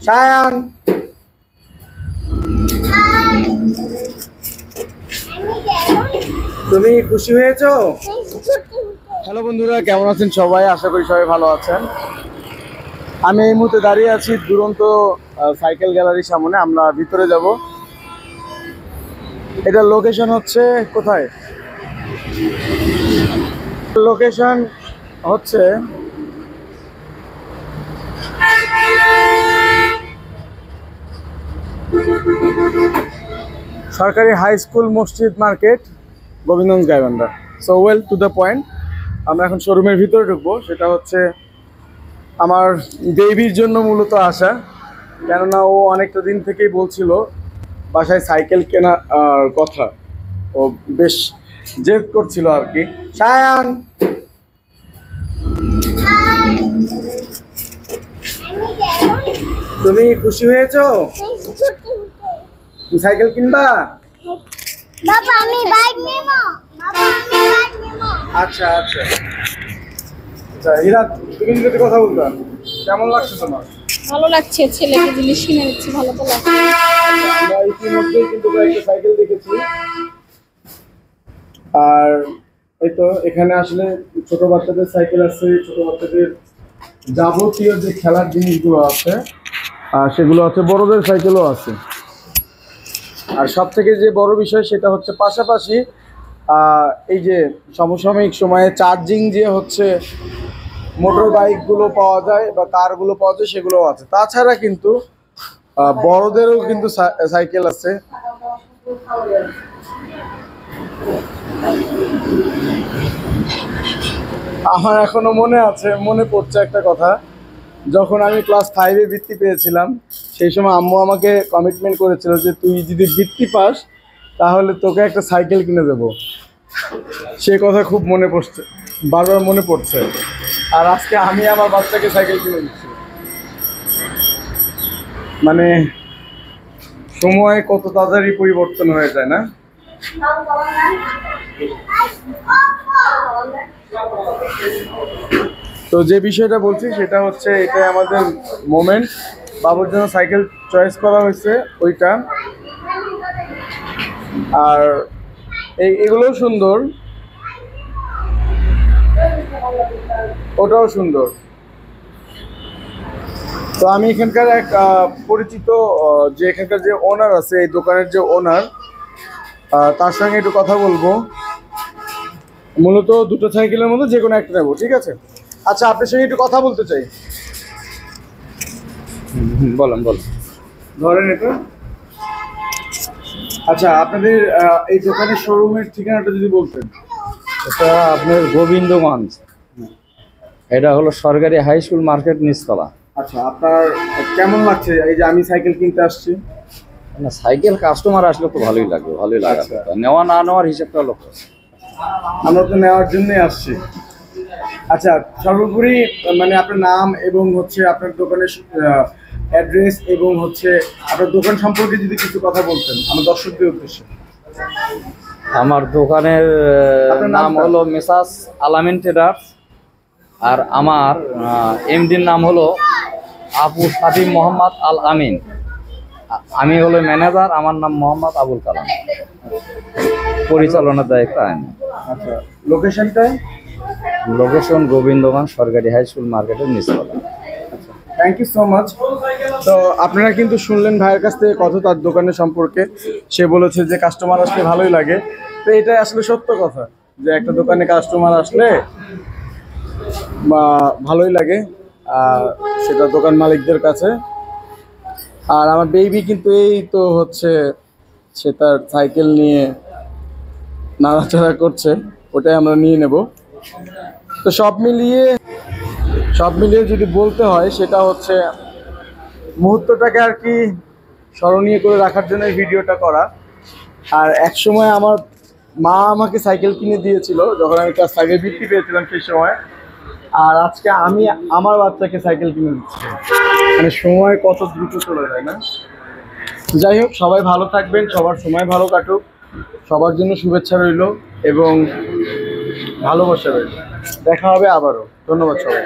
সায়ান, তুমি খুশি হয়েছো? হ্যালো বন্ধুরা, কেমন আছেন সবাই? আশা করি সবাই ভালো আছেন। আমি এই মুহূর্তে দাঁড়িয়ে আছি দুরন্ত সাইকেল গ্যালারির সামনে। আমরা ভিতরে যাব। এটা লোকেশন হচ্ছে কোথায়? লোকেশন হচ্ছে সরকারি হাই স্কুল মসজিদ market, Gobindaganj Gaibandha. So well to the point, আমরা এখন শোরুমের ভিতরে ঢুকবো। সেটা হচ্ছে আমার বেবির জন্য মূলত আসা, কেননা ও অনেকটা দিন থেকেই বলছিল বাসায় সাইকেল কেনার কথা। ও বেশ জেদ করছিল আর কি। সায়ান, তুমি খুশি হয়েছো? সাইকেল কিনবা? বাবা আমি বাইক নেব। বাবা আমি বাইক নেব। আচ্ছা আচ্ছা আচ্ছা। হীরা, তুমি যদি কথা বলতাম, কেমন লাগছে তোমার? ভালো লাগছে, ছেলেকে জিনিস কিনে দিচ্ছি, ভালো তো লাগছে। আমরা ইতিমধ্যেই কিন্তু কয়েকটা সাইকেল দেখেছি। আর এই তো এখানে আসলে ছোট বাচ্চাদের সাইকেল আছে, ছোট বাচ্চাদের যাবতীয় যে খেলার জিনিসগুলো আছে সেগুলো আছে, বড়দের সাইকেলও আছে। আর সব থেকে যে বড় বিষয় সেটা হচ্ছে পাশাপাশি এই যে সমসাময়িক সময়ে চার্জিং যে হচ্ছে মোটর বাইকগুলো পাওয়া যায় বা কারগুলো পাওয়া যায়, সেগুলোও আছে। তাছাড়া কিন্তু বড়দেরও কিন্তু সাইকেল আছে। আমার এখনো মনে পড়ছে একটা কথা। যখন আমি ক্লাস 5-এ বৃত্তি পেয়েছিলাম, সেই সময় আম্মু আমাকে কমিটমেন্ট করেছিল যে তুই যদি বৃত্তি পাস তাহলে তোকে একটা সাইকেল কিনে দেবো। সে কথা খুব মনে পড়ছে, বারবার মনে পড়ছে। আর আজকে আমি আমার বাচ্চাকে সাইকেল কিনে দিচ্ছি। মানে সময় কত তাড়াতাড়ি পরিবর্তন হয়ে যায় না? তো যে বিষয়টা বলছি সেটা হচ্ছে, এটাই আমাদের মোমেন্ট। বাবুর জন্য সাইকেল চয়েস করা হয়েছে ওইটা। আর এগুলোও সুন্দর, ওটাও সুন্দর। তো আমি এখানকার এক পরিচিত যে এখানকার যে ওনার আছে, এই দোকানের যে ওনার, তার সঙ্গে একটু কথা বলবো। মূলত দুটো সাইকেলের মধ্যে যে কোনো একটা নেবো, ঠিক আছে? আচ্ছা, আপনার সঙ্গে একটু কথা বলতে চাই। বলেন। ধরেন এটা। আচ্ছা, আপনাদের এই দোকানের শোরুমের ঠিকানাটা যদি বলতেন। এটা আপনার গোবিন্দগঞ্জ, এটা হলো সরকারি হাই স্কুল মার্কেট, নিচতলা। আচ্ছা, আপনার কেমন লাগছে এই যে আমি সাইকেল কিনতে আসছি? না, সাইকেল কাস্টমার আসলে তো ভালোই লাগবে, ভালোই লাগে। আচ্ছা। নেওয়া না নেওয়ার হিসাবটা হলো, আমরা তো নেওয়ার জন্যই আসছি। আচ্ছা, সর্বোপরি মানে আপনার নাম এবং হচ্ছে আপনার দোকানের অ্যাড্রেস এবং হচ্ছে আপনার দোকান সম্পর্কে যদি কিছু কথা বলতেন আমার দর্শকদের উদ্দেশ্যে। আমার দোকানের আপনার নাম নামটা? হলো মেসাস আলামিন ট্রেডার্স। আর আমার এমডির নাম হলো আবু সাদিম মোহাম্মদ আল আমিন। আমি হলো ম্যানেজার, আমার নাম মোহাম্মদ আবুল কালাম, পরিচালনার দায়িত্ব আমি। আচ্ছা, লোকেশনটা? লোকেশন গোবিন্দগঞ্জ, সরকারি হাই স্কুল মার্কেটের নিচতলা। Thank you so much. তো আপনারা কিন্তু শুনলেন ভাইয়ের কাছ থেকে কত তার দোকানের সম্পর্কে। সে বলেছে যে কাস্টমার আসলে ভালোই লাগে। তো এটাই আসলে সত্য কথা, যে একটা দোকানে কাস্টমার আসলে বা ভালোই লাগে, সেটা দোকান মালিকদের কাছে। আর আমার বেবি কিন্তু এই তো হচ্ছে সে তার সাইকেল নিয়ে নাড়াচাড়া করছে, ওটাই আমরা নিয়ে নেব। তো সব মিলিয়ে যদি বলতে হয়, সেটা হচ্ছে মুহূর্তটাকে আর কি স্মরণীয় করে রাখার জন্য এই ভিডিওটা করা। আর এক সময় আমার মা আমাকে সাইকেল কিনে দিয়েছিল যখন আমি ক্লাস 5-এ বৃত্তি পেয়েছিলাম সেই সময়। আর আজকে আমি আমার বাচ্চাকে সাইকেল কিনে দিচ্ছি। মানে সময় কত দ্রুত চলে যায় না? যাই হোক, সবাই ভালো থাকবেন, সবার সময় ভালো কাটুক, সবার জন্য শুভেচ্ছা রইল এবং ভালোবাসা রইল। দেখা হবে আবারও। ধন্যবাদ সবাই।